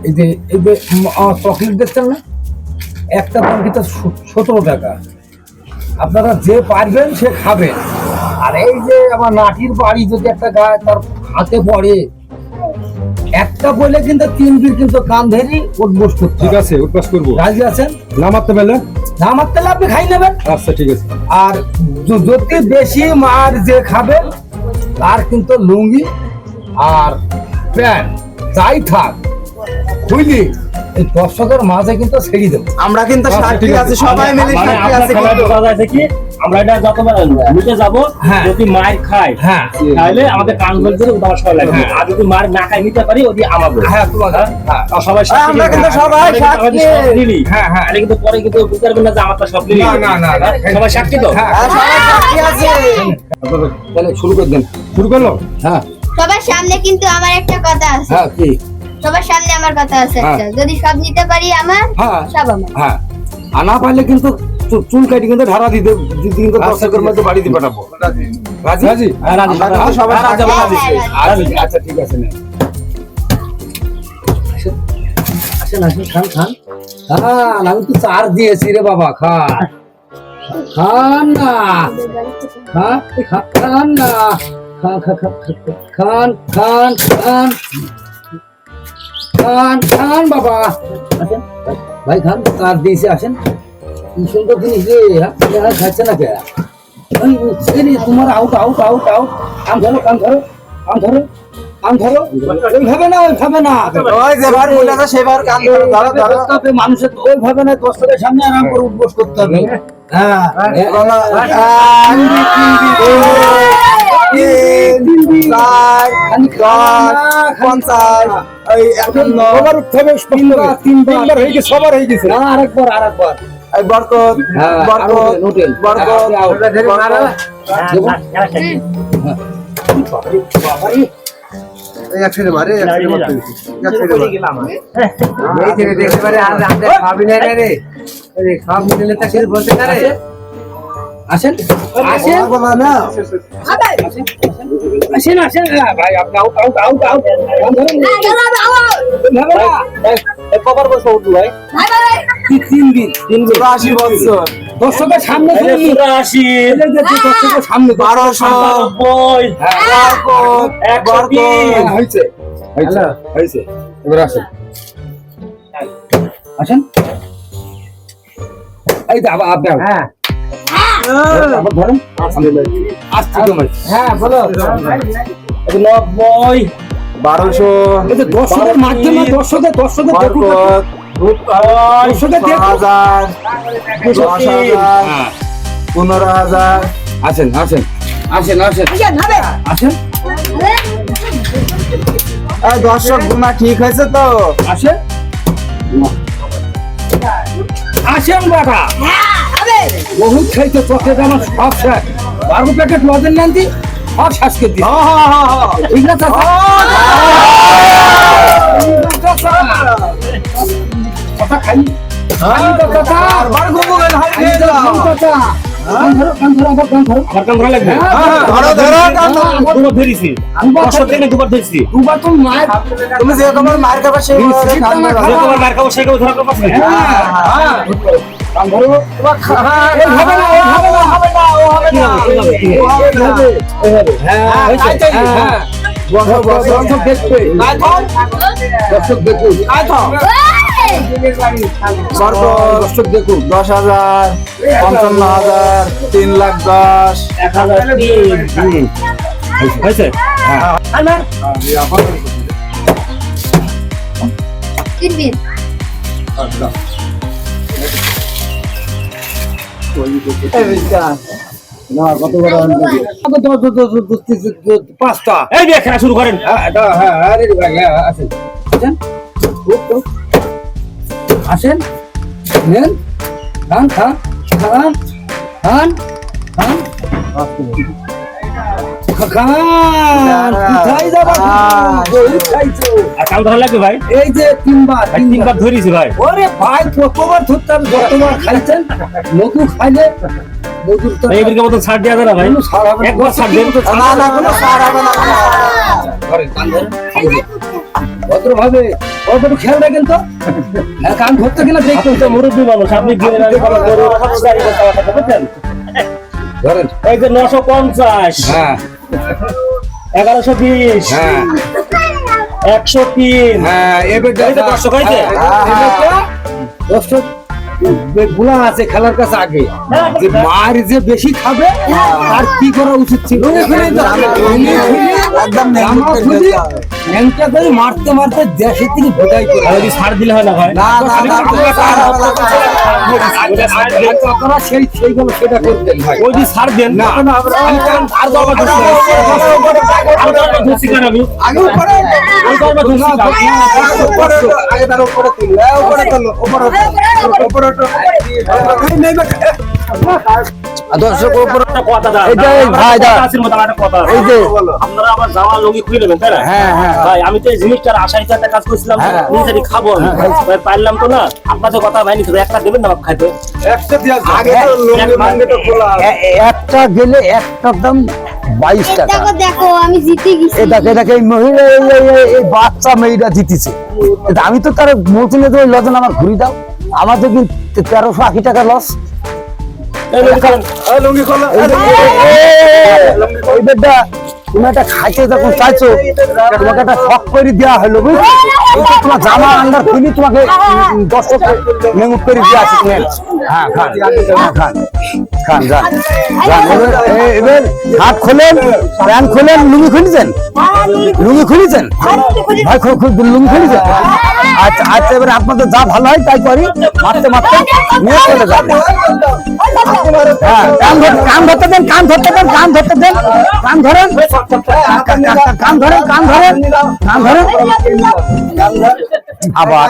এই যে চকলেট দেখছেন না, একটা দাম কিন্তু 17 টাকা। আপনারা যে পারবেন সে খাবেন। আর এই যে আমার নাটির বাড়ি যদি একটা গায়ে তার হাতে পড়ে, একটা বলে কিন্তু 3 দিন কিন্তু কান ধরি উঠবোস করতে। ঠিক আছে, উঠবাস করবো। রাজি আছেন? না মারতে পারলে না মারতে হলে আপনি খাই নেবেন। আচ্ছা ঠিক আছে। আর যদি বেশি মার যে খাবে তার কিন্তু লুঙ্গি আর প্যান্ট যাই থাক খুইলি এই দর্শকের মাঝে কিন্তু ছেড়ে দেবো। আমরা কিন্তু সাক্ষী আছি, সবাই মিলে সাক্ষী আছি। আমরা এটা যতবার নিতে যাবো, যদি মায়ের খাই তাহলে আমাদের কান ধরে উঠাবার সময় লাগবে। আর যদি মার না খাই নিতে পারি ওই আমাদের সবাই আমরা কিন্তু সবাই সাক্ষী। হ্যাঁ হ্যাঁ, তাহলে কিন্তু পরে কিন্তু বুঝতে পারবেন না যে আমারটা সব নিলি। না সবাই সাক্ষী তো। সবাই সাক্ষী আছে। তাহলে শুরু করে দেন। শুরু করলো? হ্যাঁ সবার সামনে কিন্তু আমার একটা কথা আছে। হ্যাঁ কি? সবার সামনে আমার কথা আছে একটা। যদি সব নিতে পারি আমার, হ্যাঁ সব আমার। হ্যাঁ, আর না পারলে কিন্তু চুল কাটি কিন্তু ধারা দিতে কিন্তু দর্শকের মধ্যে বাড়িতে পাঠাবো। রাজি? রাজি? হ্যাঁ, রাজি। আমরা কিন্তু সবাই সাক্ষী আছি। আচ্ছা ঠিক আছে না। আসেন আসেন, খান খান খান। আমি তো 4 দিয়েছি রে বাবা, খান না, খান না, খান খান বাবা। আসেন ভাই, খান। 4 দিয়েছি, আসেন। কি সুন্দর জিনিস রে, খাচ্ছে না কে? তোমার আউট আউট আউট আউট। কান ধরো কান ধরো কান ধরো কান ধরো। ওইভাবে না, ওইভাবে না। ওই যেবার বলেছে সেবার কান ধরে ধরো ধরো। মানুষের ওইভাবে না, দর্শকের সামনে আরাম করে উঠবোস করতে হবে। হ্যাঁ, তিনবার হয়ে গেছে, সবার হয়ে গেছে। আরেকবার বরকত বরকত বরকত। একসাথে মারে, একসাথে মারতে দিছি। একসাথে মারে। এই থেকে দেখতে পারে আর রাতে খাবি না রে। আরে খাব নিলে তা কিছু বলতে না রে। আসেন আসেন বাবা না। আসেন আসেন ভাই, আপনি আউট আউট আউট আউট। কবার বসে উঠলো ভাই? 3 দিন 80 বছর দর্শকের সামনে দর্শকের সামনে 1200 হয়েছে হয়েছে। এবার আসেন আসেন। এই তো আবার আপনি আবার ধরেন। আসছে তোমার। হ্যাঁ বলো। 90 1200 এই যে দর্শকের মাধ্যমে দর্শকের দেখুন, বরকত দর্শকের দেখুন। 6000 10000 15000। আসেন আসেন আসেন আসেন আসেন এই দর্শক গুণা ঠিক হয়েছে তো? আসেন আসেন বাবা। বহুত খাইতে চকলেট আমার সব শেষ। 12 প্যাকেট লজেন নেন দি সব শেষ করে দিই। ঠিক না চাচা? কথা খাই চাচা। কান ধরো কান ধরো আবার কান ধরো। আমার কান ধরা লাগবে। ধরো ধরো দুবার ধরেছি, দুবার ধরেছি। দুবার তো মায়ের তুমি যে তোমার মার খাবার সেই কান ধরো। যে তোমার মার খাবো সেকেও ধরা করবো। কান ধরো। হবে না হবে না হবে না ও হবে না হ্যাঁ। দর্শক দেখবে, দর্শক দেখুন, দর্শক দেখুন। 10,000 55,000 3,10,000 1003 হয়েছে। পাঁচটা। এই যে খেলা শুরু করেন। আসেন নেন, খান খান খান খান খান খান। কোথায় যাবা? বহুত খাইছো। আর কান ধরা লাগবে ভাই। এই যে তিনবার তিনবার ধরেছি ভাই। ওরে ভাই, কতবার ধরতাম, যতবার খাইছেন। মধু খাইলে মধুর তো এবারকে মতো ছাড় দেওয়া যাবে না ভাই। কোনো ছাড় হবে না। একবার ছাড় দেন। না না কোনো সার হবে না। ধরেন, কান ধরেন। ভদ্রভাবে ওর একটু খেয়াল রাখেন তো। হ্যাঁ, কান ধরতে গেলে আপনি দেখুন তো মুরব্বী মানুষ, আপনি গিয়ে বুঝছেন? ধরেন। এই যে 950, হ্যাঁ 1120, হ্যাঁ 103, হ্যাঁ এবার এই যে দর্শক হয়েছে? দর্শক গুলা আছে খেলার কাছে আগে যে মার যে বেশি খাবে তার কি করা উচিত ছিল একদম ন্যাংটা করে মারতে মারতে দেশে থেকে ভোটাই করে আর যদি ছাড় দিলে হয় না ভাই? আপনারা সেইগুলো সেটা করতেন ভাই ওই যে ছাড় দেন না আর দরবার ধরছি না। আর দরবার ধরছি কেন আমি? আর দরবার ধরছি কেন? আগে তার উপরে তুল উপরে তোলো উপরে দর্শক একটা কথা দাও। এইটাই ভাই দাও। কাছের মতো আমার একটা কথা আছে। এই যে আপনারা আবার জামা লুঙ্গি খুলে নেবেন, তাই না? হ্যাঁ, হ্যাঁ। ভাই আমি তো এই জিনিসটার আশায় তো একটা কাজ করছিলাম, হ্যাঁ। নিজেরই খাবো আমি। ভাই পারলাম তো না, আপনাদের কথা ভাই নিতে একটা দেবেন না আমাকে খাইতে? একটা দিয়ে আগে তো লঙ্গি মাঙ্গে তো খোলা একটা গেলে একটার দাম 22 টাকা দেখো দেখো আমি জিতে গেছি। এটাকে এই মহিলা এই বাচ্চা মেয়েরা জিতেছে আমি তো তার মৌসুমে তো লজন আমার ঘুরি দাও আমার তো কিন্তু 1380 টাকা লস এই লুঙ্গি খাবেন? লঙ্গি খোলা ওই বেটা তুমি একটা খাইতে যখন চাইছো তোমাকে একটা শখ করে দেওয়া হলো বুঝলি তোমার জামা আন্ডার খুলি তোমাকে 10 টাকা মেমুট করে দিয়ে আছে তুমি হ্যাঁ খান খান খান যান এবার হাত খোলেন প্যান্ট খোলেন লুঙ্গি খুলেছেন লুঙ্গি খুলেছেন ভাই লুঙ্গি খুলেছেন আচ্ছা আচ্ছা এবার আপনাদের যা ভালো হয় তাই করি মারতে মারতে নিয়ে চলে যাবে হ্যাঁ কান ধরতে দেন কান ধরতে দেন কান ধরতে দেন কান ধরেন কান ধরেন কান ধরেন কান ধরেন আবার